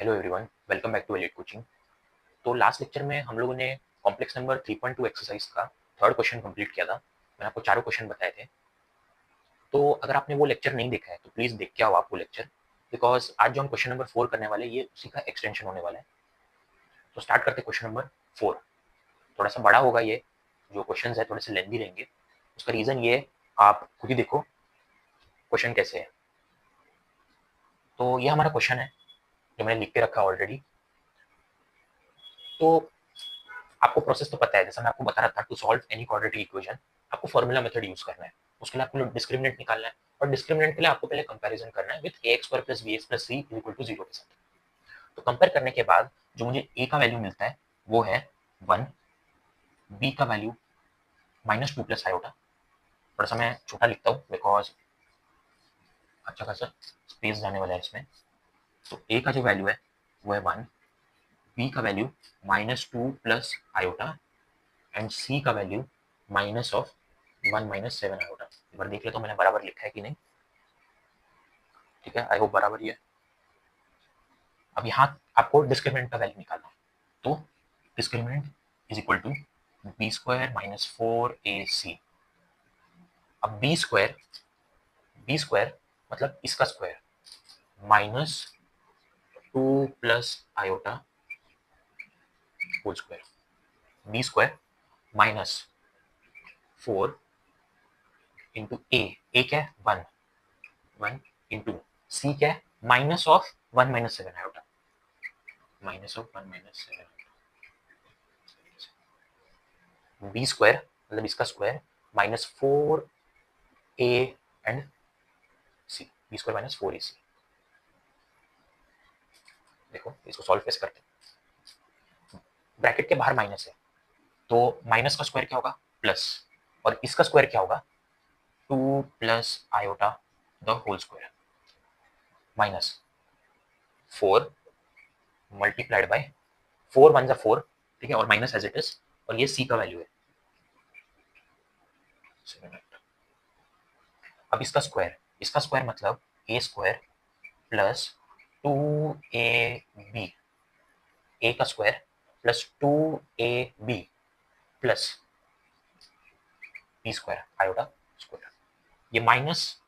Hello everyone, welcome back to elite coaching. तो last lecture में हम लोगों ने कॉम्प्लेक्स नंबर 3.2 एक्सरसाइज का थर्ड क्वेश्चन कंप्लीट किया था। मैंने आपको चारों क्वेश्चन बताए थे। तो अगर आपने वो लेक्चर नहीं देखा है तो प्लीज़ देख के आओ आप वो लेक्चर, बिकॉज आज जो हम क्वेश्चन नंबर 4 करने वाले हैं ये उसी का एक्सटेंशन होने वाला है। तो स्टार्ट करते क्वेश्चन नंबर 4। थोड़ा सा बड़ा होगा ये, जो क्वेश्चन है थोड़े से लेंथी रहेंगे। उसका रीज़न ये है, आप खुद ही देखो क्वेश्चन कैसे है। तो ये हमारा क्वेश्चन है जो मैंने लिख के रखा ऑलरेडी। तो आपको प्रोसेस तो पता है, जैसा मैं आपको बता रहा था, to solve any quadratic equation आपको फॉर्मूला मेथड यूज करना है। उसके लिए आपको डिस्क्रिमिनेंट निकालना है, और डिस्क्रिमिनेंट के लिए आपको पहले कंपैरिजन करना है with ax square plus bx plus c equal to 0 के साथ। तो कंपेयर करने के बाद जो मुझे a का वैल्यू मिलता है वो है 1, b का वैल्यू -2 प्लस आयोटा। थोड़ा सा मैं छोटा लिखता हूँ बिकॉज अच्छा खासा स्पेस जाने वाला है इसमें। तो a का जो वैल्यू है वो है 1, b का value -2 plus iota and c का value minus of 1 minus 7 iota. एक बार देख ले तो मैंने बराबर लिखा है कि नहीं। ठीक है, आई होप बराबर ही है। अब यहाँ आपको डिस्क्रिमिनेंट का वैल्यू निकालना है। तो discriminant is equal to b square minus 4ac। अब बी स्क्वायर मतलब इसका square -2 plus iota whole square. B square -4 into a क्या है 1, 1 इंटू सी क्या है minus of 1 minus 7 iota, minus of 1 minus 7। B square मतलब इसका square -4a and c, b square -4ac। देखो इसको सॉल्व कैसे करते हैं। ब्रैकेट के बाहर माइनस है तो माइनस का स्क्वायर क्या होगा प्लस, और इसका स्क्वायर क्या होगा 2 plus iota the whole square minus 4 multiplied by 4 1 जा 4। ठीक है, और माइनस एज इट इज, और ये सी का वैल्यू है। अब इसका स्क्वायर मतलब ए स्क्वायर प्लस 2ab, ए का square plus 2ab plus b square iota square. ये माइनस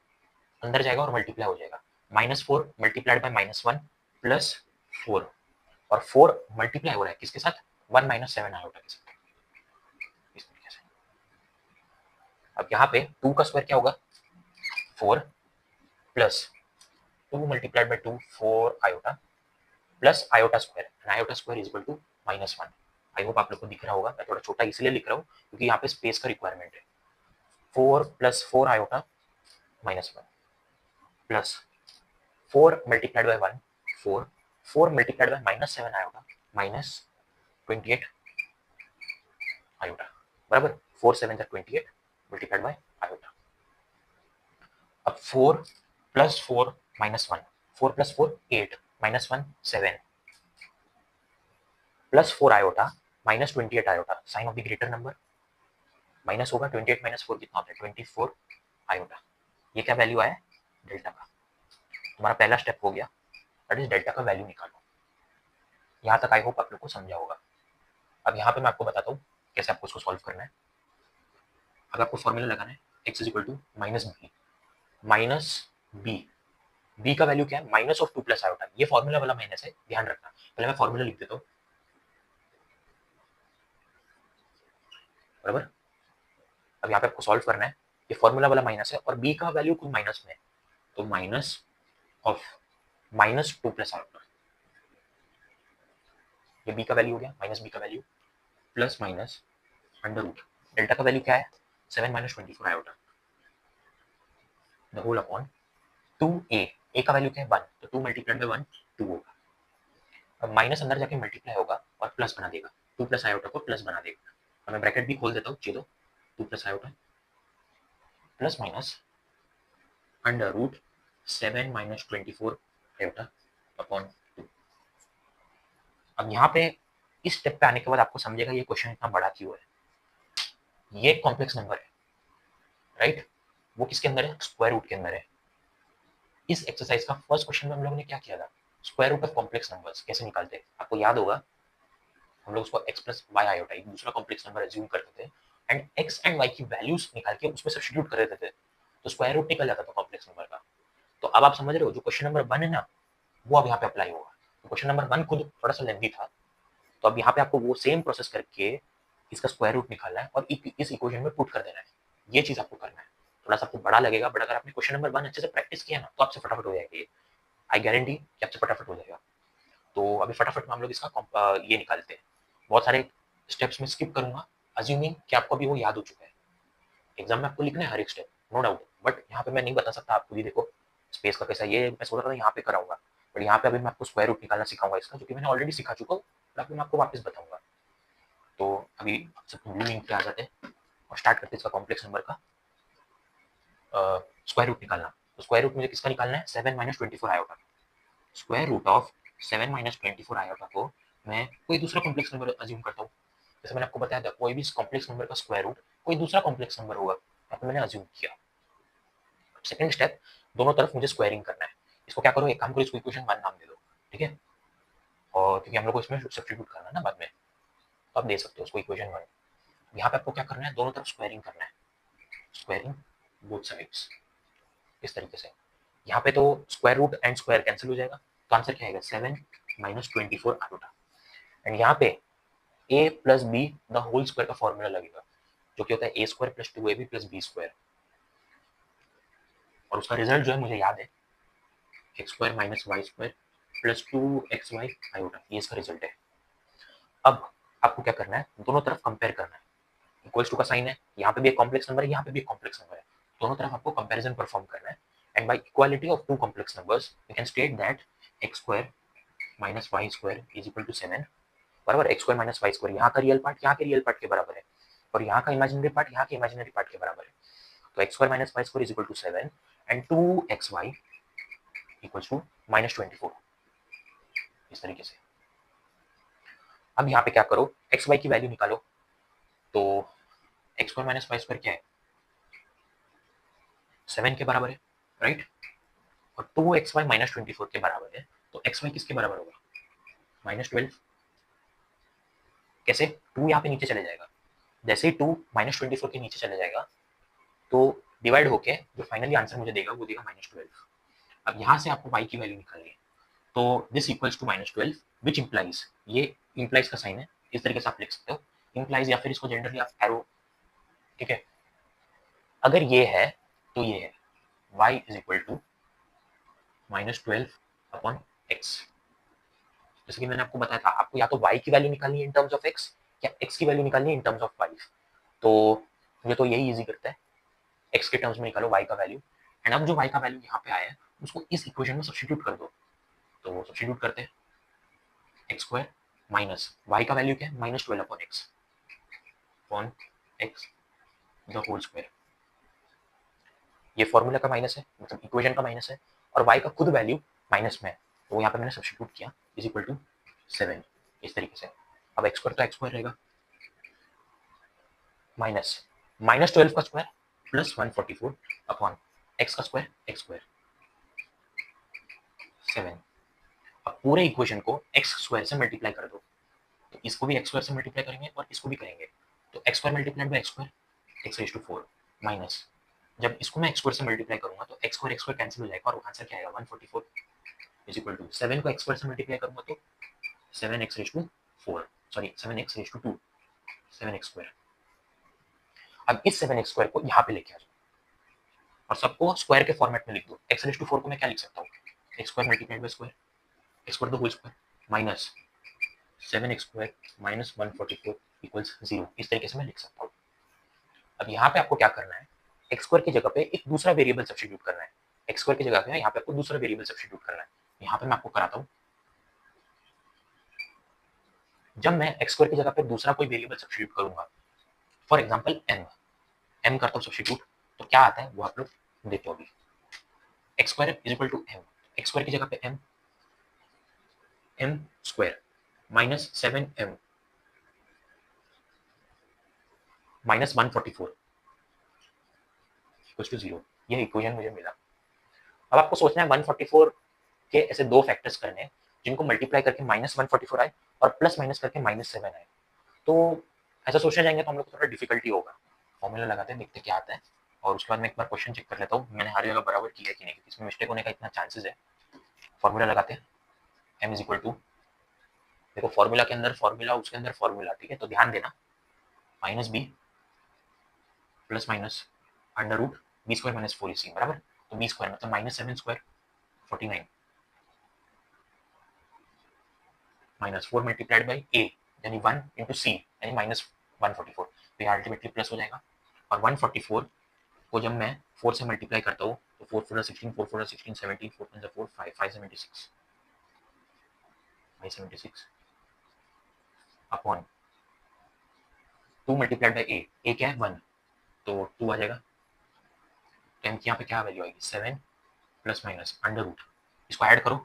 अंदर जाएगा और मल्टीप्लाई हो जाएगा, -4 मल्टीप्लाइड बाय -1 प्लस 4, और 4 मल्टीप्लाई हो रहा है किसके साथ 1 माइनस 7 आयोटा के साथ, इस तरीके से। अब यहाँ पे 2 का स्क्वायर क्या होगा 4 plus 2 multiplied by 2 4 iota plus iota square, and iota square is equal to -1। I hope आप लोग को दिख रहा होगा, मैं थोड़ा छोटा इसलिए लिख रहा हूँ क्योंकि यहाँ पे स्पेस का रिक्वायरमेंट है। 4 plus 4 iota -1 plus 4 multiplied bye 1 4, 4 multiplied bye -7 iota -28 iota, बराबर 4 7 जा 28 मल्टीप्लाइड बाय आयोटा। अब 4 plus 4 -1, 4 plus 4 8 -1 7 plus 4 iota -28 iota, sign of the greater number minus होगा 28 माइनस 4 कितना होता है 24 आयोटा। ये क्या वैल्यू आया डेल्टा का। तुम्हारा पहला स्टेप हो गया, दैट इज डेल्टा का वैल्यू निकालो। यहाँ तक आई होप आप लोग को समझा होगा। अब यहाँ पे मैं आपको बताता हूँ कैसे आपको इसको सॉल्व करना है। अब आपको फॉर्मूला लगाना है x is equal to minus b. B का वैल्यू क्या है माइनस ऑफ 2 प्लस आयोटा। ये फॉर्मूला वाला माइनस है, ध्यान रखना। पहले मैं फॉर्मूला लिख देता हूँ, बराबर। अब यहाँ पे आपको सॉल्व करना है, ये फॉर्मूला वाला माइनस है और बी का वैल्यू कोई माइनस में है, तो माइनस ऑफ -2 प्लस आयोटा, ये बी का वैल्यू हो गया माइनस बी का value plus minus under root delta का वैल्यू क्या है 7 minus 24 iota the whole upon 2a। A का वैल्यू क्या है 1, तो 2 मल्टीप्लाइड बाय 1 2 होगा। अब माइनस अंदर जाके मल्टीप्लाई होगा और प्लस बना देगा, 2 प्लस आयोटा को प्लस बना देगा। अब मैं ब्रैकेट भी खोल देता हूँ, चलो 2 plus iota plus minus under root 7 minus 24 iota upon 2। अब यहाँ पे इस स्टेप पे आने के बाद आपको समझेगा ये क्वेश्चन इतना बड़ा क्यों है। ये कॉम्प्लेक्स नंबर है, राइट। वो किसके अंदर है स्क्वायर रूट के अंदर है। इस एक्सरसाइज का फर्स्ट क्वेश्चन में हम लोगों ने क्या किया था, square root of complex numbers कैसे निकालते हैं, आपको याद होगा हम लोग उसको x प्लस वाई आयोटा एक दूसरा कॉम्प्लेक्स नंबर एज्यूम करते थे एंड x एंड y की वैल्यूज निकाल के उसमें सब्स्टिट्यूट कर देते थे, तो स्क्वायर रूट निकल जाता था कॉम्प्लेक्स नंबर का। तो अब आप समझ रहे हो जो क्वेश्चन नंबर 1 है ना वो अब यहाँ पे अप्लाई होगा। क्वेश्चन नंबर 1 खुद थोड़ा सा लेंथी था, तो अब यहाँ पे आपको वो सेम प्रोसेस करके इसका स्क्वायर रूट निकालना है और इस इक्वेशन में पुट कर देना है। ये चीज आपको करना है। थोड़ा सा आपको बड़ा लगेगा, बट अगर आपने क्वेश्चन नंबर 1 अच्छे से प्रैक्टिस किया ना तो आपसे फटाफट हो जाएगा ये, आई गारंटी कि आपसे फटाफट हो जाएगा। तो अभी फटाफट में हम लोग इसका ये निकालते हैं। बहुत सारे स्टेप्स में स्किप करूंगा, अज्यूमिंग कि आपको अभी वो याद हो चुका है। एग्जाम में आपको लिखना है हर एक स्टेप, नो डाउट, बट यहाँ पे मैं नहीं बता सकता, आप खुद ही देखो स्पेस का कैसा। ये मैं सोच रहा था यहाँ पे कराऊंगा, बट यहाँ पे अभी मैं आपको स्क्वायर रूट निकालना सिखाऊंगा इसका, जो कि मैंने ऑलरेडी सिखा चुका हूँ, बट अभी मैं आपको वापस बताऊंगा। तो अभी सब ब्लू इंक पे आ जाते हैं और स्टार्ट करते हैं इसका कॉम्प्लेक्स नंबर का स्क्वायर रूट निकालना। तो स्क्वायर रूट मुझे किसका निकालना है, 7 minus 24 iota. Square root of 7 minus 24 iota को मैं कोई दूसरा कॉम्प्लेक्स नंबर अज्यूम करता हूँ। जैसे मैंने आपको बताया था कोई भी कॉम्प्लेक्स नंबर का स्क्वायर रूट कोई दूसरा कॉम्प्लेक्स नंबर होगा, यहाँ पे मैंने अज्यूम किया। सेकंड स्टेप, दोनों तरफ मुझे स्क्वायरिंग करना है। इसको क्या करो, एक काम करो, इसको इक्वेशन 1 नाम दे दो, ठीक है। और क्योंकि हम लोग को इसमें सब्स्टिट्यूट करना है ना बाद में, तो आप दे सकते हो उसको इक्वेशन 1। यहाँ पे आपको क्या करना है, दोनों तरफ स्क्वायरिंग करना है, स्क्वायरिंग बोथ साइड्स इस तरीके से। यहाँ पे तो square root and square cancel हो जाएगा, तो आंसर क्या आएगा, 7 माइनस 24 आयोटा। एंड यहाँ पे a plus b the whole square का फॉर्मूला लगेगा, जो कि होता है a square plus 2ab plus b square. और उसका रिजल्ट जो है मुझे याद है, x square minus y square plus 2xy iota, ये इसका रिजल्ट है। अब आपको क्या करना है, दोनों तरफ कंपेयर करना है। इक्वल्स टू का साइन है, यहाँ पे भी एक कॉम्प्लेक्स नंबर है, यहाँ पे भी एक कॉम्प्लेक्स नंबर है, दोनों तरफ आपको कंपैरिजन परफॉर्म करना है। And by equality of two complex numbers you can state that x square minus y square is equal to 7 बराबर x square minus y square, यहाँ का रियल पार्ट यहाँ के रियल पार्ट के बराबर है और यहाँ का इमेजिनरी पार्ट यहाँ के इमेजिनरी पार्ट के बराबर है। तो x square minus y square is equal to 7 and 2xy equals to minus 24, इस तरीके से। अब यहाँ पे क्या करो, एक्स वाई की वैल्यू निकालो। तो x square minus y square क्या है, 7 के बराबर है, राइट। और 2xy माइनस 24 के बराबर है, तो xy किसके बराबर होगा, माइनस 12। कैसे, 2 यहाँ पे नीचे चले जाएगा, जैसे ही 2 माइनस 24 के नीचे चले जाएगा तो डिवाइड होके जो फाइनली आंसर मुझे देगा वो देगा माइनस 12। अब यहाँ से आपको y की वैल्यू निकालनी है, तो this equals to minus 12 which implies, ये इंप्लाइज का साइन है, इस तरीके से आप लिख सकते हो इंप्लाइज, या फिर इसको जनरली आप एरो, ठीक है। अगर ये है तो ये है y is equal to minus 12 upon x. जैसे कि मैंने आपको बताया था, आपको या तो y की वैल्यू निकालनी है इन टर्म्स ऑफ x या x की वैल्यू निकालनी है इन टर्म्स ऑफ y। तो मुझे तो यही इजी करता है, x के टर्म्स में निकालो y का वैल्यू, एंड अब जो y का वैल्यू यहाँ पे आया है उसको इस इक्वेशन में सब्स्टिट्यूट कर दो। तो सब्स्टिट्यूट करते हैं, एक्स स्क्वायर माइनस y का वैल्यू क्या है, minus 12 upon x the whole square. ये फॉर्मूला का माइनस है, मतलब इक्वेशन का माइनस है, और y का खुद वैल्यू माइनस में है, तो यहाँ पे मैंने सब्स्टिट्यूट किया इज इक्वल टू 7, इस तरीके से। अब एक्स स्क्वायर तो एक्स स्क्वायर रहेगा, माइनस माइनस 12 का स्क्वायर प्लस 144 अपॉन एक्स का स्क्वायर एक्स स्क्वायर 7। अब पूरे इक्वेशन को एक्स स्क्वायर से मल्टीप्लाई कर दो, तो इसको भी एक्स स्क्वायर से मल्टीप्लाई करेंगे और इसको भी करेंगे, तो x square multiplied by x square x raise to 4 minus, जब इसको मैं एक्स स्क्वायर से मल्टीप्लाई करूंगा तो एक्स स्क्वायर कैंसिल हो जाएगा और आंसर क्या आएगा 144 इज इक्वल टू 7 को एक्स स्क्वायर से मल्टीप्लाई करूंगा तो 7x raise to 4, sorry 7x raise to 2, 7x square. अब इस 7x स्क्वायर को यहाँ पे लेके आ जाओ और सबको स्क्वायर के फॉर्मेट में लिख दो। x रेज टू 4 को मैं क्या लिख सकता हूँ, x square multiplied by square x square the whole square minus 7x square minus 144 equals 0, इस तरीके से मैं लिख सकता हूँ। अब यहाँ पे आपको क्या करना है, एक्स स्क्वायर की जगह पे एक दूसरा वेरिएबल सब्स्टिट्यूट करना है। एक्स स्क्वायर की जगह पे यहाँ पे आपको दूसरा वेरिएबल सब्स्टिट्यूट करना है। यहाँ पे मैं आपको कराता हूँ, जब मैं एक्स स्क्वायर की जगह पे दूसरा कोई वेरिएबल सब्स्टिट्यूट करूंगा, फॉर एग्जांपल m करता हूँ सब्स्टिट्यूट, तो क्या आता है वो आप लोग देखो। अभी x square is equal to m, x square की जगह पे m square minus 7m minus 144 equals to 0, ये इक्वेशन मुझे मिला। अब आपको सोचना है 144 के ऐसे दो फैक्टर्स करने हैं जिनको मल्टीप्लाई करके -144 आए और प्लस माइनस करके -7 आए। तो ऐसा सोचने जाएंगे तो हम लोग को थोड़ा डिफिकल्टी होगा। फॉर्मूला लगाते हैं, देखते क्या आता है, और उसके बाद मैं एक बार क्वेश्चन चेक कर लेता हूँ मैंने हर जगह बराबर किया है कि नहीं, इसमें मिस्टेक होने का इतना चांसेस है। फॉर्मूला लगाते हैं, m इज इक्वल टू, देखो फॉर्मूला के अंदर फॉर्मूला, उसके अंदर फॉर्मूला, ठीक है, तो ध्यान देना, -b plus minus under root b square minus 4ac बराबर। तो बी स्क्वायर मतलब -7 square 49 minus 4 multiplied by a यानी 1 इंटू c यानी -144, तो ये अल्टीमेटली प्लस हो जाएगा। और 144 को जब मैं 4 से मल्टीप्लाई करता हूँ तो 4 4 16, 4 4 16, 17, 4 4 4 5 576 576 अपॉन 2 मल्टीप्लाइड बाई a क्या है 1, तो 2 आ जाएगा। तो m की यहाँ पे क्या वैल्यू आएगी 7 प्लस माइनस अंडर रूट, इसको ऐड करो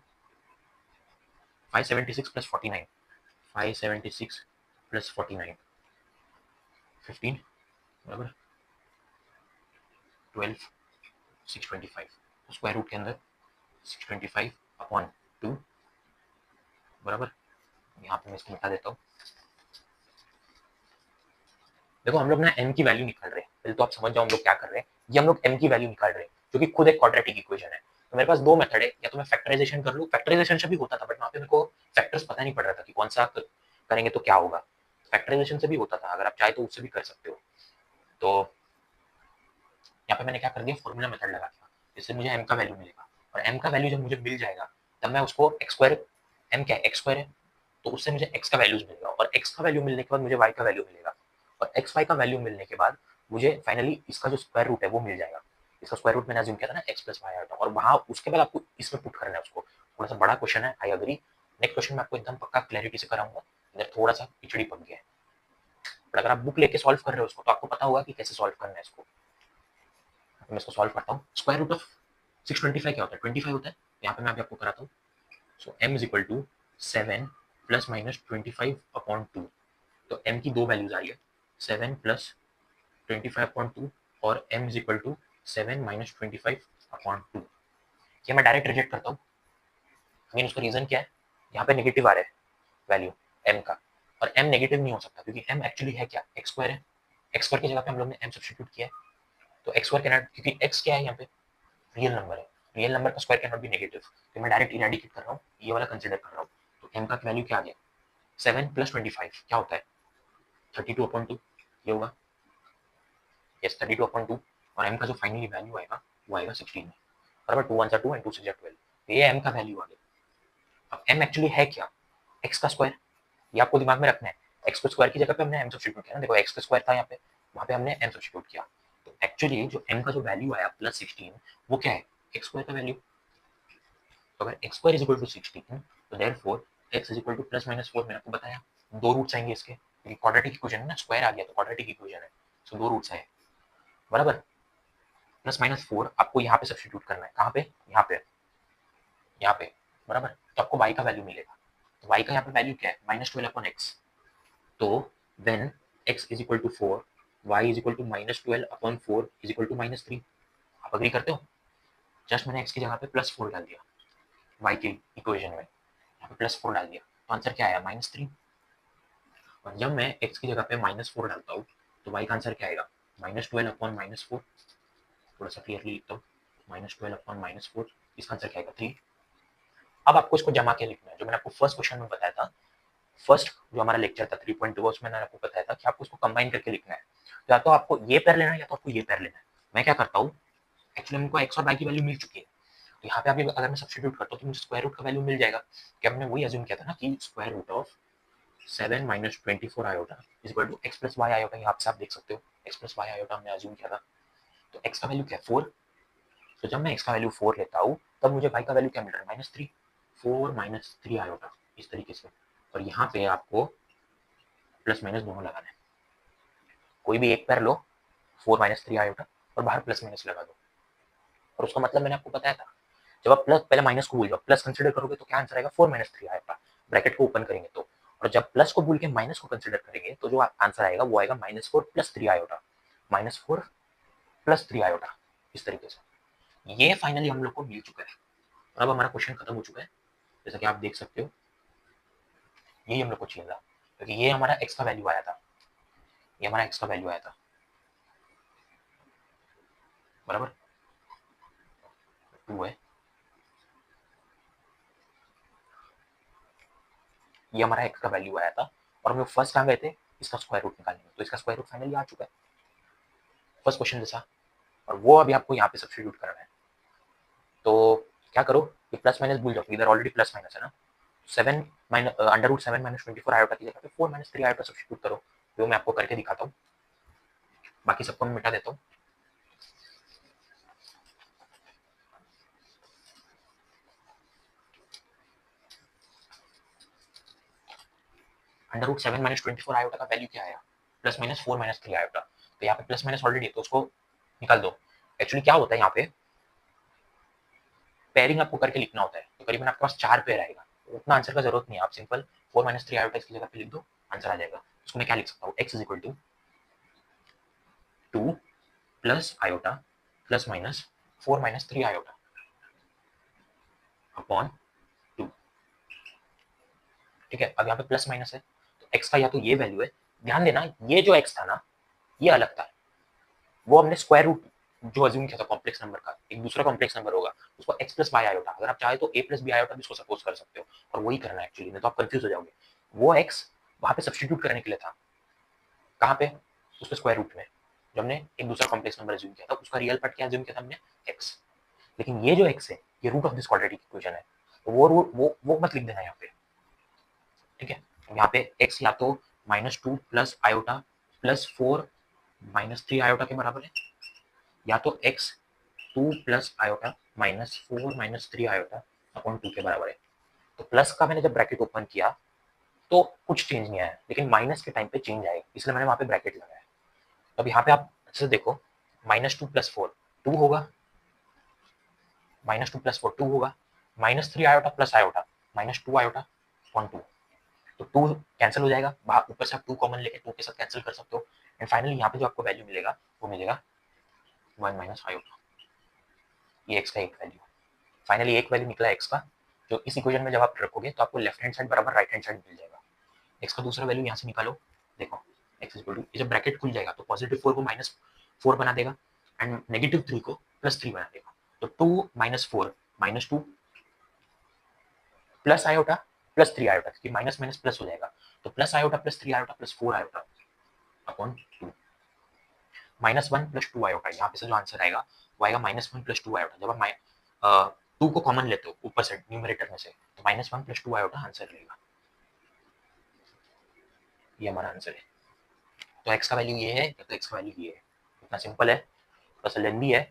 576 प्लस 49, 576 प्लस 49 15 बराबर 12 625, स्क्वायर रूट के अंदर 625 अपॉन 2 बराबर, यहाँ पे मैं इसको मिटा देता हूँ। देखो हम लोग ना m की वैल्यू निकाल रहे हैं, पहले तो आप समझ जाओ हम लोग क्या कर रहे हैं। ये हम लोग m की वैल्यू निकाल रहे हैं जो कि खुद एक क्वाड्रेटिक इक्वेशन है। तो मेरे पास दो मेथड है, या तो मैं फैक्टराइजेशन कर लूँ, फैक्टराइजेशन से भी होता था बट वहाँ पे मेरे को फैक्टर्स पता नहीं पड़ रहा था कि कौन सा करेंगे तो क्या होगा। फैक्टराइजेशन से भी होता था, अगर आप चाहे तो उससे भी कर सकते हो। तो यहाँ पे मैंने क्या कर दिया, फॉर्मूला मेथड लगा दिया, जिससे मुझे m का वैल्यू मिलेगा, और m का वैल्यू जब मुझे मिल जाएगा तब मैं उसको एक्स स्क्वायर, m क्या है एक्स स्क्वायर है, तो उससे मुझे x का वैल्यूज मिलेगा, और x का वैल्यू मिलने के बाद मुझे y का वैल्यू मिलेगा, और एक्स वाई का वैल्यू मिलने के बाद मुझे फाइनली इसका जो स्क्वायर रूट है वो मिल जाएगा। इसका स्क्वायर रूट मैंने अज्यूम किया था ना x प्लस वाई आया था, और वहां उसके बाद आपको इसमें पुट करना है उसको। थोड़ा सा बड़ा क्वेश्चन है, आई अग्री। नेक्स्ट क्वेश्चन में आपको एकदम पक्का क्लैरिटी से कराऊंगा, इधर थोड़ा सा पिछड़ी पक गया है, बट अगर आप बुक लेके सॉल्व कर रहे हो उसको तो आपको पता होगा कि कैसे सॉल्व करना है इसको। मैं इसको सॉल्व करता हूँ। स्क्वायर रूट ऑफ 625 क्या होता है 25 होता है, यहाँ पे मैं अभी आपको कराता हूँ। So m is equal to 7 plus minus 25 upon 2, तो m की दो वैल्यूज आ रही है 7 प्लस 25/2 और m is equal to 7 minus 25/2। ये मैं डायरेक्ट रिजेक्ट करता हूँ। अगेन उसका रीजन क्या है, यहाँ पे नेगेटिव आ रहा है वैल्यू m का, और m नेगेटिव नहीं हो सकता क्योंकि m एक्चुअली है क्या एक्स स्क्वायर है। एक्स स्क्वायर की जगह पे हम लोग ने m सब्स्टिट्यूट किया है, तो एक्स स्क्वायर कैन नॉट, क्योंकि x क्या है यहाँ पे रियल नंबर है, रियल नंबर का square can not be negative, तो मैं डायरेक्ट इरेडिकेट कर रहा हूँ, ये वाला कंसिडर कर रहा हूँ। तो m का वैल्यू क्या आ गया 7 प्लस 25 क्या होता है 32/2, ये होगा यस 32/2, और m का जो फाइनली वैल्यू आएगा वो आएगा 16 बराबर 2 1 2 एंड 2 6 12, ये m का वैल्यू आ गया। अब m एक्चुअली है क्या x का स्क्वायर, ये आपको दिमाग में रखना है। x के स्क्वायर की जगह पे हमने m सब्स्टिट्यूट किया ना, देखो x का स्क्वायर था यहाँ पे, वहाँ पे हमने m सब्स्टिट्यूट किया, तो एक्चुअली जो m का जो वैल्यू आया प्लस 16 वो क्या है x स्क्वायर का वैल्यू। तो अगर x square is equal to 16 तो therefore x is equal to plus minus 4, मैंने आपको बताया दो रूट्स आएंगे इसके, क्योंकि क्वाड्रेटिक इक्वेशन है ना, स्क्वायर आ गया तो क्वाड्रेटिक इक्वेशन है, सो दो रूट्स है बराबर। प्लस माइनस 4 आपको यहाँ पे सब्स्टिट्यूट करना है, कहाँ पे यहाँ पे, यहाँ पे बराबर, तो आपको y का वैल्यू मिलेगा। तो y का यहाँ पे वैल्यू क्या है -12/x, तो when x is equal to 4 y is equal to -12/4 is equal to -3। आप अग्री करते हो, जस्ट मैंने x की जगह पे +4 डाल दिया y के इक्वेशन में, यहाँ पे +4 डाल दिया, तो आंसर क्या आया -3। और जब मैं x की जगह पे -4 डालता हूँ तो y का आंसर क्या आएगा -12/-4, थोड़ा सा क्लियरली लिखता हूँ -12/-4, इसका आंसर क्या आएगा 3। अब आपको इसको जमा के लिखना है, जो मैंने आपको फर्स्ट क्वेश्चन में बताया था, फर्स्ट जो हमारा लेक्चर था 3.2 उसमें मैंने आपको बताया था कि आपको इसको कंबाइन करके लिखना है, तो या तो आपको ये पैर लेना है या तो आपको ये पैर लेना है। मैं क्या करता हूँ, एक्चुअली हमको x और y की वैल्यू मिल चुकी है, तो यहाँ पे अभी अगर मैं सब्स्टिट्यूट करता हूँ तो मुझे स्क्वायर रूट का वैल्यू मिल जाएगा, कि हमने वही अज्यूम किया था ना कि square root of 7 minus 24 iota is equal to x plus y iota, यहाँ पे आप देख सकते हो एक्स प्लस वाई आयोटा हमने अज्यूम किया था। तो x का वैल्यू क्या है 4, तो जब मैं x का वैल्यू 4 लेता हूँ तब मुझे y का वैल्यू क्या मिल रहा है -3, 4 -3 आयोटा इस तरीके से, और यहाँ पे आपको प्लस माइनस दोनों लगाना है, कोई भी एक पैर लो 4 -3 आयोटा और बाहर प्लस माइनस लगा दो, और उसका मतलब मैंने आपको बताया था, जब आप प्लस पहले माइनस को भूल जाओ, प्लस कंसिडर करोगे तो क्या आंसर आएगा 4 -3 आएगा, ब्रैकेट को ओपन करेंगे तो, और जब प्लस को भूल के माइनस को कंसिडर करेंगे तो जो आंसर आएगा वो आएगा -4 + 3 आयोटा, -4 + 3 आयोटा, इस तरीके से। ये फाइनली हम लोग को मिल चुका है, और अब हमारा क्वेश्चन खत्म हो चुका है, जैसा कि आप देख सकते हो यही हम लोग को चाहिए था, क्योंकि ये हमारा एक्स का वैल्यू आया था, ये हमारा एक्स का वैल्यू आया था, बराबर 2 है, ये हमारा एक्स का वैल्यू आया था, और हम लोग फर्स्ट कहाँ गए थे, इसका स्क्वायर रूट निकालने में, तो इसका स्क्वायर रूट फाइनली आ चुका है फर्स्ट क्वेश्चन जैसा, और वो अभी आपको यहाँ पे सब्स्टिट्यूट करना है। तो क्या करो, ये प्लस माइनस भूल जाओ, इधर ऑलरेडी प्लस माइनस है ना, 7 minus under root 7 minus 24 iota की जगह पे 4 माइनस 3 आयोटा सब्स्टिट्यूट करो, जो मैं आपको करके दिखाता हूँ, बाकी सबको मैं मिटा देता हूँ। अंडर रूट 7 माइनस 24 आयोटा का वैल्यू क्या आया, प्लस माइनस 4 माइनस 3 आयोटा, तो यहाँ पे प्लस माइनस ऑलरेडी है तो उसको निकाल दो। एक्चुअली क्या होता है यहाँ पे, पेयरिंग आपको करके लिखना होता है, तो करीबन आपके पास 4 पेयर आएगा, उतना आंसर का जरूरत नहीं है, आप सिंपल 4 माइनस 3 आयोटा इसकी जगह पे लिख दो, आंसर आ जाएगा। उसको मैं क्या लिख सकता हूँ, x is equal to 2 plus iota plus minus 4 minus 3 iota upon 2। ठीक है, अब यहाँ पे प्लस माइनस है, तो x का या तो ये वैल्यू है, ध्यान देना ये जो x था ना ये अलग था, वो हमने स्क्वायर रूट जो अज्यूम किया था कॉम्प्लेक्स नंबर का, एक दूसरा कॉम्प्लेक्स नंबर होगा उसको x प्लस वाई आयोटा, अगर आप चाहे तो a प्लस बी आयोटा भी उसको सपोज कर सकते हो, और वही करना है एक्चुअली, नहीं तो आप कंफ्यूज हो जाओगे। वो x वहां पे सब्स्टिट्यूट करने के लिए था, कहाँ पे, उसके स्क्वायर रूट में, जब हमने एक दूसरा कॉम्प्लेक्स नंबर अज्यूम किया था, उसका रियल पार्ट क्या अज्यूम किया था हमने, x। लेकिन ये जो x है ये root of this quadratic equation है, तो वो मत लिख देना यहाँ पे। ठीक है, यहाँ पे x या तो -2 plus iota plus 4 minus 3 iota के बराबर है, या तो x 2 plus iota -4 minus 3 iota upon 2 के बराबर है। तो प्लस का मैंने जब ब्रैकेट ओपन किया तो कुछ चेंज नहीं आया, लेकिन माइनस के टाइम पे चेंज आएगा, इसलिए मैंने वहां पे ब्रैकेट लगाया। अब यहाँ पे आप अच्छे से देखो, -2 प्लस 4 2 होगा, -2 प्लस 4 2 होगा, -3 iota plus iota -2 iota upon 2, तो 2 कैंसिल हो जाएगा, ऊपर से आप 2 कॉमन लेके 2 के साथ कैंसिल कर सकते हो, एंड फाइनली यहाँ पे जो आपको वैल्यू मिलेगा वो मिलेगा 1 माइनस आयोटा, ये x का एक वैल्यू, फाइनली एक वैल्यू निकला x का, जो इस इक्वेशन में जब आप रखोगे तो आपको लेफ्ट हैंड साइड बराबर राइट हैंड साइड मिल जाएगा। x का दूसरा वैल्यू यहाँ से निकालो, देखो x इक्वल टू, जब ब्रैकेट खुल जाएगा तो पॉजिटिव 4 को -4 बना देगा एंड नेगेटिव 3 को +3 बना देगा, तो 2 minus 4 -2 plus iota plus 3 iota, क्योंकि माइनस माइनस प्लस हो जाएगा, तो plus iota plus 3 iota plus 4 iota upon 2, -1 plus 2 iota, यहाँ पे से जो आंसर आएगा वो आएगा -1 प्लस 2 आयोटा, जब आप 2 को कॉमन लेते हो ऊपर से न्यूमरेटर में से, तो -1 प्लस 2 आयोटा आंसर रहेगा, ये हमारा आंसर है। तो x का वैल्यू ये है या तो x का वैल्यू ये है, इतना सिंपल है, थोड़ा सा लेंदी है,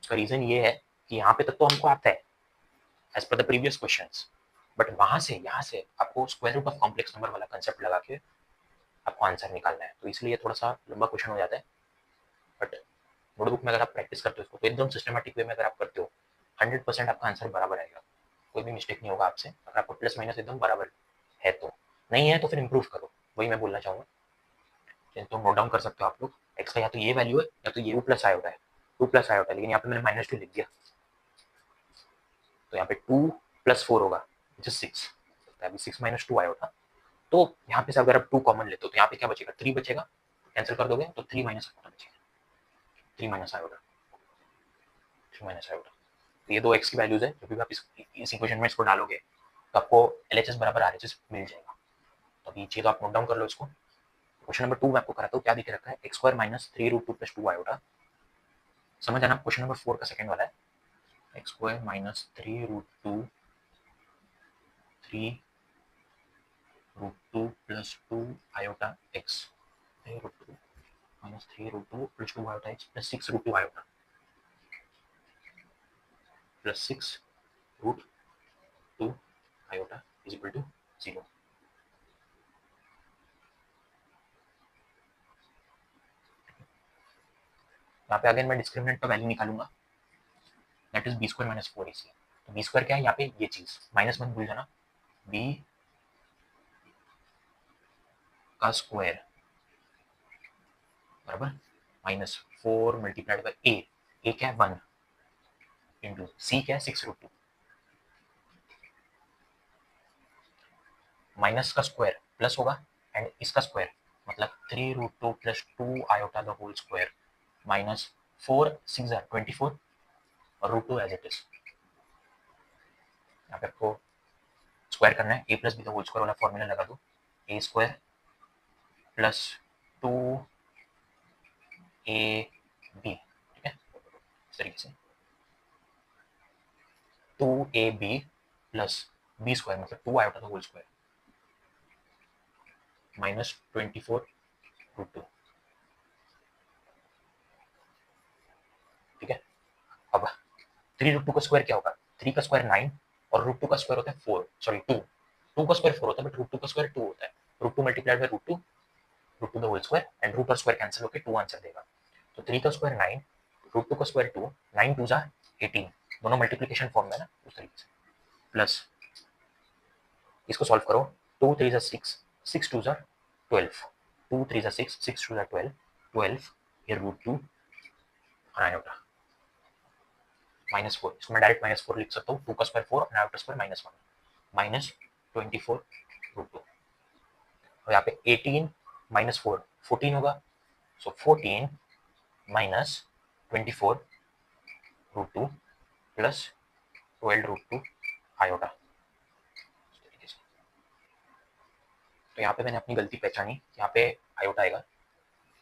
उसका रीजन ये है कि यहाँ पे तक तो हमको आता है as per the previous questions, but वहां से यहाँ से आपको square root of complex number वाला कंसेप्ट लगा के आपको आंसर निकालना है, तो इसलिए थोड़ा सा लंबा क्वेश्चन हो जाता है, बट नोटबुक में अगर आप प्रैक्टिस करते हो इसको तो एकदम सिस्टमेटिक वे में अगर आप करते हो 100% आपका आंसर बराबर आएगा, कोई भी मिस्टेक नहीं होगा आपसे, अगर आपको प्लस माइनस एकदम बराबर है तो, नहीं है तो फिर इंप्रूव करो, वही मैं बोलना चाहूँगा। तो नोट डाउन कर सकते हो आप लोग, एक्स का या तो ये वैल्यू है या तो ये प्लस आया होता है, 2 प्लस आया होता है, लेकिन यहाँ पे मैंने -2 लिख दिया, तो यहाँ पे 2 प्लस 4 होगा विच इज 6, अभी 6 माइनस 2 आया होता, तो यहाँ पे से अगर आप 2 कॉमन लेते हो तो यहाँ पे क्या बचेगा, 3 बचेगा, कैंसिल कर दोगे तो 3 माइनस आयोटा बचेगा, 3 माइनस आयोटा, 3 माइनस आयोटा, तो ये दो एक्स की वैल्यूज है, जब भी आप इस इक्वेशन में इसको डालोगे तो आपको LHS बराबर RHS मिल जाएगा, तो अभी ये तो आप नोट डाउन कर लो इसको। क्वेश्चन नंबर 2 मैं आपको कराता हूँ, क्या दिख रखा है, x square minus 3 root 2 plus 2 iota, समझ आना। क्वेश्चन नंबर 4 का सेकंड वाला है, x square minus 3 root 2 3 root 2 plus 2 iota x, 3 root 2 minus 3 root 2 plus 2 iota x plus 6 root 2 iota plus 6 root 2 iota is equal to 0। यहाँ पे again मैं discriminant का value निकालूंगा, that is B square minus 4ac, तो b square क्या है यहाँ पे, ये चीज माइनस मत भूल जाना, बी का स्क्वायर बराबर -4 मल्टीप्लाइड बाई ए क्या है 1 इंटू सी क्या है 6 रूट 2, माइनस का स्क्वायर प्लस होगा एंड इसका स्क्वायर मतलब 3√2 plus 2 iota the whole square minus 4 6 24 और √2 एज इट इज। यहाँ पे आपको स्क्वायर करना है, a plus b the whole square वाला फॉर्मूला लगा दो, a square plus 2 a b, ठीक है, इस तरीके से 2ab प्लस b स्क्वायर मतलब 2 iota the whole square minus 24√2, ठीक है। अब 3√2 का स्क्वायर क्या होगा, 3 का स्क्वायर 9 और √2 का स्क्वायर होता है 4, सॉरी 2, 2 का स्क्वायर 4 होता है बट √2 का स्क्वायर 2 होता है, √2 multiplied by √2 the whole square and root और स्क्वायर कैंसिल होकर 2 आंसर देगा। तो 3 का स्क्वायर 9, √2 का स्क्वायर 2, 9 2 18, दोनों मल्टीप्लिकेशन फॉर्म में ना उस तरीके से, प्लस इसको सॉल्व करो, 2 3 6, 6 2 12, 2 3 6, 6 2 12, 12 ये √2 और आयोटा -4, इसको मैं डायरेक्ट -4 लिख सकता हूँ, 2 का स्क्वायर 4 और आयोटा स्क्वायर -1 माइनस 24√2 और यहाँ पे 18 -4 14 होगा, सो 14 माइनस 24√2 प्लस 12√2 आयोटा। तो यहाँ पे मैंने अपनी गलती पहचानी, यहाँ पे आयोटा आएगा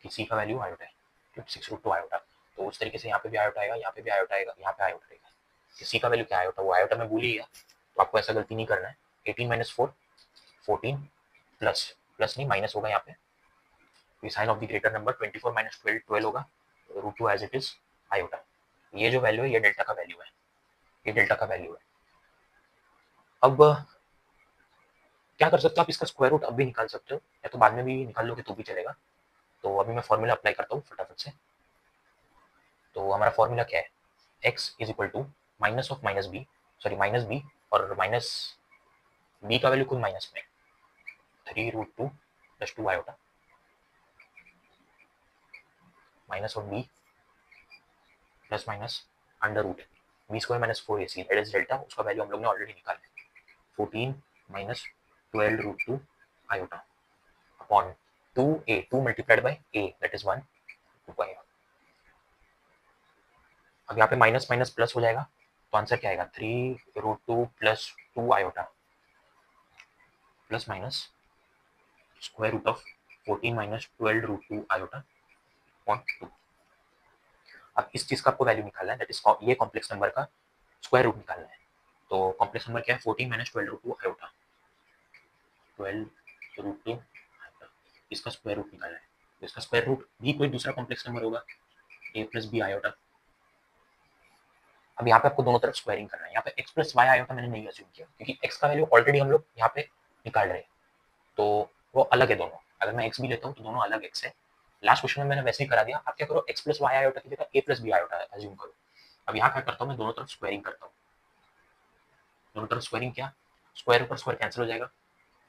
कि सी का वैल्यू आयोटा है, तो 6√2 आयोटा, तो उस तरीके से यहाँ पे भी आयोटा आएगा, यहाँ पे भी आयोटा आएगा, यहाँ पे आयोटा आएगा, कि सी का वैल्यू क्या आयोटा, वो आयोटा मैं भूल ही गया, तो आपको ऐसा गलती नहीं करना है। 18 - 4 14 प्लस प्लस नहीं माइनस होगा यहाँ पे, sign of the greater number 24 - 12 12 होगा, √2 एज इट इज आयोटा। ये जो वैल्यू है ये डेल्टा का वैल्यू है, ये डेल्टा का वैल्यू है। अब क्या कर सकते हो आप, इसका स्क्वायर रूट अब भी निकाल सकते हो या तो बाद में भी निकाल लोगे तो भी चलेगा। तो अभी मैं फॉर्मूला अप्लाई करता हूँ फटाफट से। तो हमारा फॉर्मूला क्या है, x is equal to minus of minus b, sorry minus b और माइनस बी का वैल्यू खुद माइनस में 3√2 plus 2 iota minus of b plus minus under root b square minus 4ac that is delta, उसका value हम लोग ने already निकाला है 14 minus 12√2 iota upon 2a, 2 multiplied by a that is 1 2 आएगा। अब यहाँ पे माइनस माइनस प्लस हो जाएगा, तो आंसर क्या आएगा 3√2 plus 2 iota plus minus square root of 14 minus 12√2 iota upon 2। अब इस चीज का आपको वैल्यू निकालना है, दैट इज ये कॉम्प्लेक्स नंबर का स्क्वायर रूट निकालना है। तो कॉम्प्लेक्स नंबर क्या है 14 माइनस 12√2 आयोटा 12√2 आयोटा, इसका स्क्वायर रूट निकालना है। तो इसका स्क्वायर रूट भी कोई दूसरा कॉम्प्लेक्स नंबर होगा a प्लस बी आयोटा। अब यहाँ पे आपको दोनों तरफ स्क्वायरिंग करना है, यहाँ पे x प्लस वाई आयोटा मैंने नहीं अज्यूम किया क्योंकि x का वैल्यू ऑलरेडी हम लोग यहाँ पे निकाल रहे हैं, तो वो अलग है दोनों। अगर मैं x भी लेता हूँ तो दोनों अलग x है। लास्ट क्वेश्चन में मैंने वैसे ही करा दिया, आप क्या करो x प्लस वाई आयोटा की जगह a plus B iota assume करो। अब यहाँ क्या करता हूँ मैं, दोनों तरफ स्क्वायरिंग करता हूँ, दोनों तरफ स्क्वायरिंग क्या, स्क्वायर ऊपर स्क्वायर कैंसिल हो जाएगा,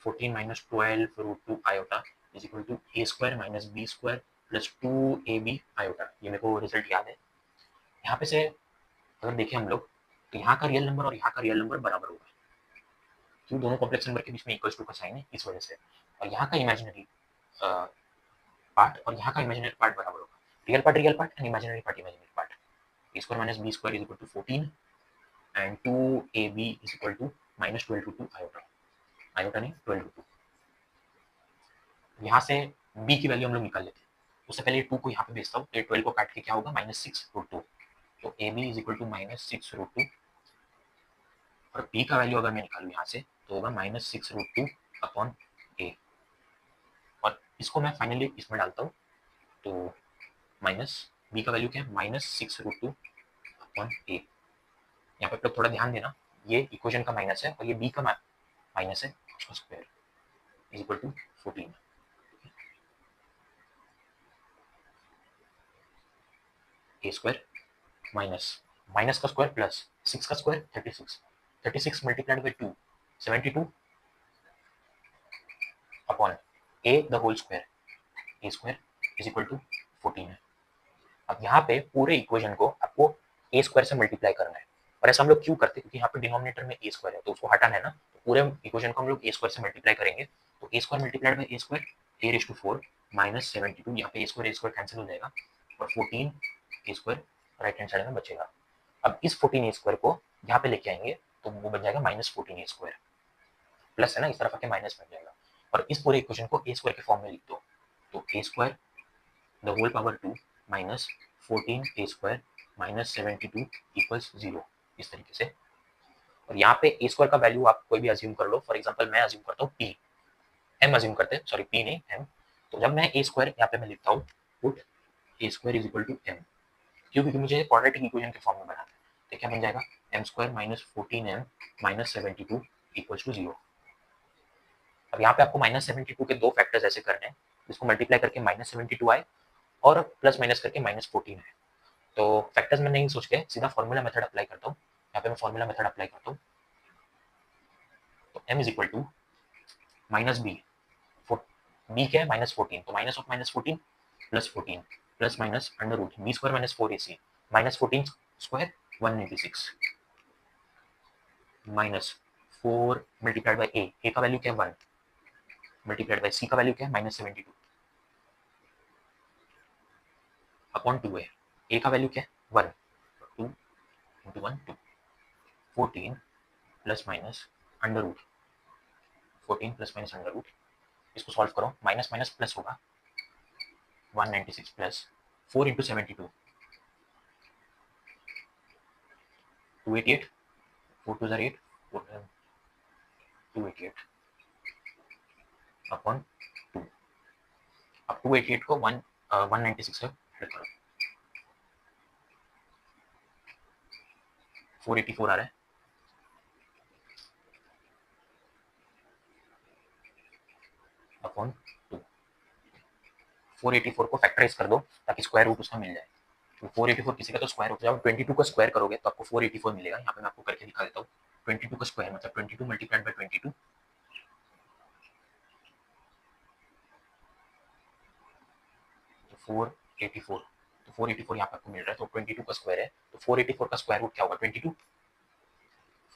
14 minus 12√2 iota is equal to a square minus b square plus 2ab iota. ये मेरे को रिजल्ट याद है। यहाँ पे से अगर देखें हम लोग तो यहाँ का रियल नंबर और यहाँ का रियल नंबर बराबर होगा, क्यों, दोनों कॉम्प्लेक्स नंबर के बीच में इक्वल टू का साइन है इस वजह से, और यहाँ का इमेजिनरी पार्ट और यहाँ का इमेजिनरी पार्ट बराबर होगा, real part and imaginary part imaginary part. a square minus b square is equal to 14 and 2ab is equal to minus 12√2 iota, iota नहीं 12√2। यहाँ से b की वैल्यू हम लोग निकाल लेते हैं, उससे पहले 2 को यहाँ पे भेजता हूँ, तो 12 को काट के क्या होगा -6√2, तो ab इज इक्वल टू -6√2 और b का वैल्यू अगर मैं निकालूँ यहाँ से तो होगा -6√2 अपॉन a, और इसको मैं फाइनली इसमें डालता हूँ तो माइनस b का वैल्यू क्या है -6√2 अपॉन a। यहाँ पे लोग थोड़ा ध्यान देना, ये इक्वेशन का माइनस है और ये b का माइनस है, उसका square is equal to 14। a square minus minus का स्क्वायर प्लस 6 का square 36, 36 multiplied by 2 72 upon a the whole square, a square is equal to 14 है। अब यहाँ पे पूरे इक्वेशन को आपको a स्क्वायर से मल्टीप्लाई करना है, और ऐसा हम लोग क्यों करते हैं, क्योंकि यहाँ पे डिनोमिनेटर में ए स्क्वायर है तो उसको हटाना है ना, तो पूरे इक्वेशन को हम लोग ए स्क्वायर से मल्टीप्लाई करेंगे, तो a square multiplied by a square a raise to 4 minus 72, यहाँ पे ए स्क्वायर कैंसिल हो जाएगा और 14 a square right hand side में बचेगा। अब इस 14 ए स्क्वायर को यहाँ पे लेके आएंगे तो वो बन जाएगा माइनस 14 ए स्क्वायर, प्लस है ना, इस तरफ आके माइनस बन जाएगा, और इस पूरे इक्वेशन को ए स्क्वायर के फॉर्म में लिख दो, तो a square the whole power 2 minus 14 a square minus 72 equals 0, इस तरीके से। और यहाँ पे ए स्क्वायर का वैल्यू आप कोई भी अज्यूम कर लो, फॉर एग्जांपल मैं अज्यूम करता हूँ पी, एम अज्यूम करते हैं, सॉरी पी नहीं एम, तो जब मैं ए स्क्वायर यहाँ पे मैं लिखता हूँ put a square is equal to m, क्यों, क्योंकि मुझे क्वाड्रेटिक इक्वेशन के फॉर्म में बनाना है, तो क्या बन जाएगा m square minus 14m minus 72 equals to 0। अब यहाँ पे आपको माइनस 72 के दो फैक्टर्स ऐसे करने हैं जिसको मल्टीप्लाई करके माइनस 72 आए और प्लस माइनस करके माइनस 14 आए, तो फैक्टर्स में नहीं सोच के सीधा फॉर्मूला मेथड अप्लाई करता हूँ, यहाँ पे मैं फॉर्मूला मेथड अप्लाई करता हूँ, तो m is equal to minus b, b क्या है माइनस 14, तो minus of minus 14 plus 14 plus minus under root b square minus 4ac minus 14 square 196 minus 4 multiplied by a का वैल्यू क्या है 1 मल्टीप्लाइड बाई सी का वैल्यू क्या है माइनस 72 अपॉन 2 है, ए का वैल्यू क्या है 1, 2 into 1 2, 14 plus minus under root 14 plus minus under root, इसको सॉल्व करो, माइनस माइनस प्लस होगा 196 प्लस 4 इंटू 72 288 4 2 8 288 अपॉन 2, अब 288 को 196 से ऐड करो, 484 आ रहा है अपॉन 2, 484 को फैक्टराइज कर दो ताकि स्क्वायर रूट उसका मिल जाए, तो 484 किसी का तो स्क्वायर रूट, जब 22 का स्क्वायर करोगे तो आपको 484 मिलेगा, यहाँ पे मैं आपको करके दिखा देता हूँ, 22 का स्क्वायर मतलब 22 मल्टीप्लाइड बाई 22 तो 484, तो 484 यहाँ पे आपको मिल रहा है, तो 22 का स्क्वायर है तो 484 का स्क्वायर रूट क्या होगा 22,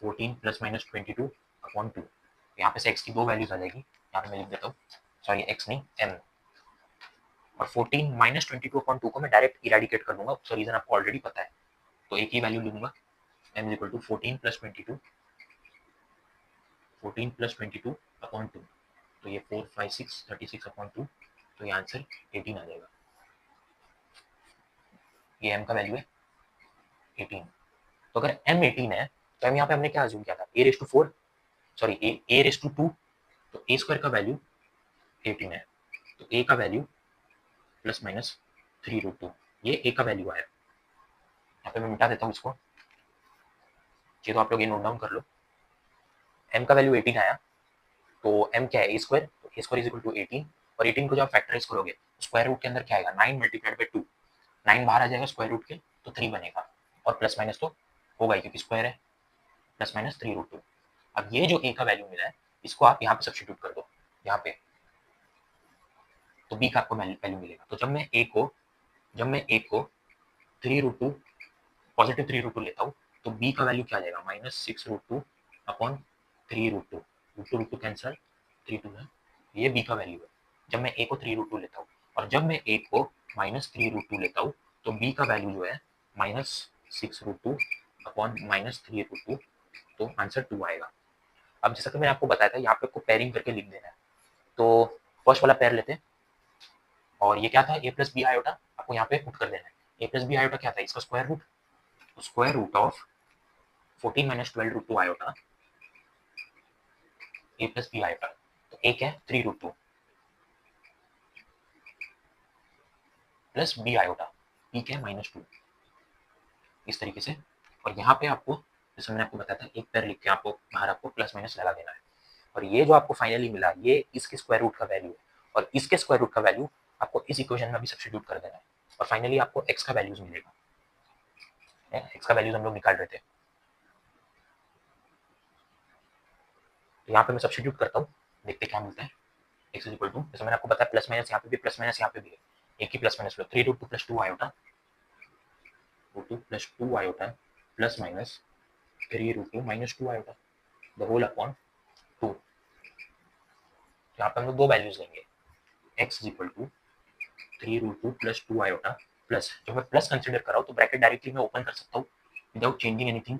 14 प्लस माइनस 22 अपॉन 2, यहाँ पे से x की दो वैल्यूज आ जाएगी, यहाँ पे मैं लिख देता हूँ, सॉरी x नहीं m, और 14 माइनस 22 अपॉन 2 को मैं डायरेक्ट इरेडिकेट कर दूंगा, उसका रीजन आपको ऑलरेडी पता है, तो एक ही वैल्यू लूंगा m equal to 14 plus 22 14 plus 22 upon 2, तो ये 4 5 6 36 अपॉन 2, तो ये आंसर 18 आ जाएगा, ये m का वैल्यू है 18, तो अगर m 18 है तो यहाँ पे हमने क्या अज्यूम किया था a raise to 4, sorry a raise to 2, तो a स्क्वायर का वैल्यू 18 है, तो a का वैल्यू प्लस माइनस 3√2, ये a का वैल्यू आया, यहाँ पे मैं मिटा देता हूँ इसको, ये तो आप लोग ये नोट डाउन कर लो, m का वैल्यू 18 आया, तो m क्या है a स्क्वायर, तो a square is equal to 18, और 18 को जब फैक्टराइज करोगे तो स्क्वायर रूट के अंदर क्या आएगा 9 मल्टीप्लाइड बाई 2, 9 बाहर आ जाएगा स्क्वायर रूट के तो 3 बनेगा, और प्लस माइनस तो होगा ही क्योंकि स्क्वायर है, प्लस माइनस 3√2। अब ये जो a का वैल्यू मिला है इसको आप यहाँ पे सब्स्टिट्यूट कर दो यहाँ पे, तो b का आपको वैल्यू मिलेगा, तो जब मैं a को 3√2 पॉजिटिव 3√2 लेता हूँ तो b का वैल्यू क्या आ जाएगा माइनस 6√2 अपॉन 3√2, √2 कैंसल 3 2 है, ये b का वैल्यू है जब मैं a को 3√2 लेता हूँ, और जब मैं a को माइनस 3√2 लेता हूँ तो b का वैल्यू जो है माइनस 6√2 अपॉन माइनस 3√2, तो आंसर 2 आएगा। अब जैसा कि मैंने आपको बताया था यहाँ पे आपको पेयरिंग करके लिख देना है, तो फर्स्ट वाला पेयर लेते हैं, और ये क्या था a प्लस बी आयोटा, आपको यहाँ पे पुट कर देना है, a प्लस बी आयोटा क्या था इसका स्क्वायर रूट, तो square root of 14 minus 12√2 iota a plus B iota, तो a क्या है 3√2 प्लस बी आयोटा, b क्या है -2, इस तरीके से। और यहाँ पे आपको जैसे मैंने आपको बताया था एक पेयर लिख के आपको बाहर आपको प्लस माइनस लगा देना है, और ये जो आपको फाइनली मिला ये इसके स्क्वायर रूट का वैल्यू है, और इसके स्क्वायर रूट का वैल्यू आपको इस इक्वेशन में भी सब्स्टिट्यूट कर देना है, और फाइनली आपको x का वैल्यूज मिलेगा, x का वैल्यूज हम लोग निकाल रहे थे, तो यहाँ पे मैं सब्स्टिट्यूट करता हूँ, देखते क्या मिलता है, x इज इक्वल टू जैसे मैंने आपको बताया प्लस माइनस यहाँ पे भी प्लस माइनस यहाँ पे भी है, एक ही plus minus 3√2 plus 2 iota, √2 plus 2 iota plus minus 3√2 minus 2 iota the whole upon 2। यहाँ पे हम लोग दो वैल्यूज लेंगे, x is equal to 3√2 plus 2 iota plus, जब मैं प्लस कंसिडर कर रहा हूँ तो ब्रैकेट डायरेक्टली मैं ओपन कर सकता हूँ without changing anything,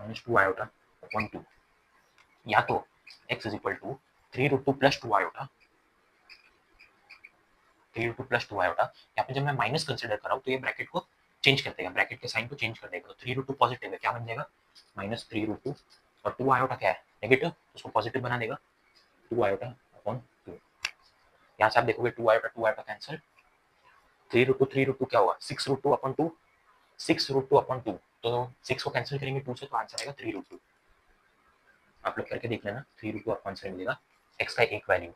minus 2 iota upon 2, या तो x is equal to 3√2 plus 2 iota, 3√2 plus 2 iota. यहाँ पे जब मैं माइनस कंसिडर कर रहा हूँ तो ये ब्रैकेट को चेंज कर देगा, ब्रैकेट के साइन को चेंज कर देगा। तो 3√2 पॉजिटिव है, क्या बन जाएगा माइनस 3√2, और 2 आयोटा क्या है नेगेटिव, उसको पॉजिटिव बना देगा 2 आयोटा अपॉन 2। यहाँ से आप देखोगे 2 आयोटा कैंसिल, 3√2 क्या होगा 6√2 अपॉन 2, 6√2 अपॉन 2, तो 6 को कैंसिल करेंगे 2 से तो आंसर आएगा 3√2। आप लोग करके देख लेना, 3√2 आपको आंसर मिलेगा x का एक वैल्यू,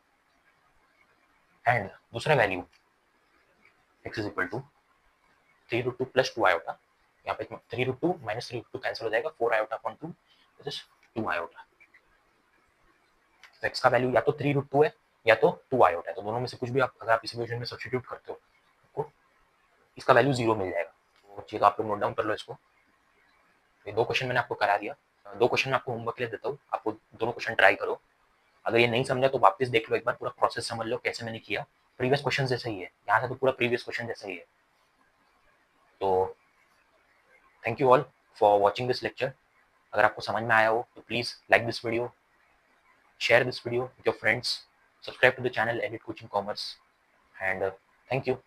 एंड दूसरा value x is equal to 3√2 plus 2 iota, यहाँ पे 3√2 माइनस 3√2 कैंसिल हो जाएगा, 4 iota upon 2 this is 2 iota. तो x का वैल्यू या तो 3√2 है या तो 2 आयोटा है, तो दोनों में से कुछ भी आप अगर आप इस इक्वेशन में सब्स्टिट्यूट करते हो आपको इसका वैल्यू 0 मिल जाएगा। तो चलिए तो आप लोग नोट डाउन कर लो इसको। ये दो क्वेश्चन मैंने आपको करा दिया, दो क्वेश्चन मैं आपको होमवर्क के लिए देता हूँ, आपको दोनों क्वेश्चन ट्राई करो। अगर ये नहीं समझा तो वापस देख लो एक बार, पूरा प्रोसेस समझ लो कैसे मैंने किया, प्रीवियस क्वेश्चन जैसा ही है, यहाँ से तो पूरा प्रीवियस क्वेश्चन जैसा ही है। तो thank you all for watching this lecture. अगर आपको समझ में आया हो तो please like this video, share this video with your friends, subscribe to the channel Edit Coaching Commerce, and thank you.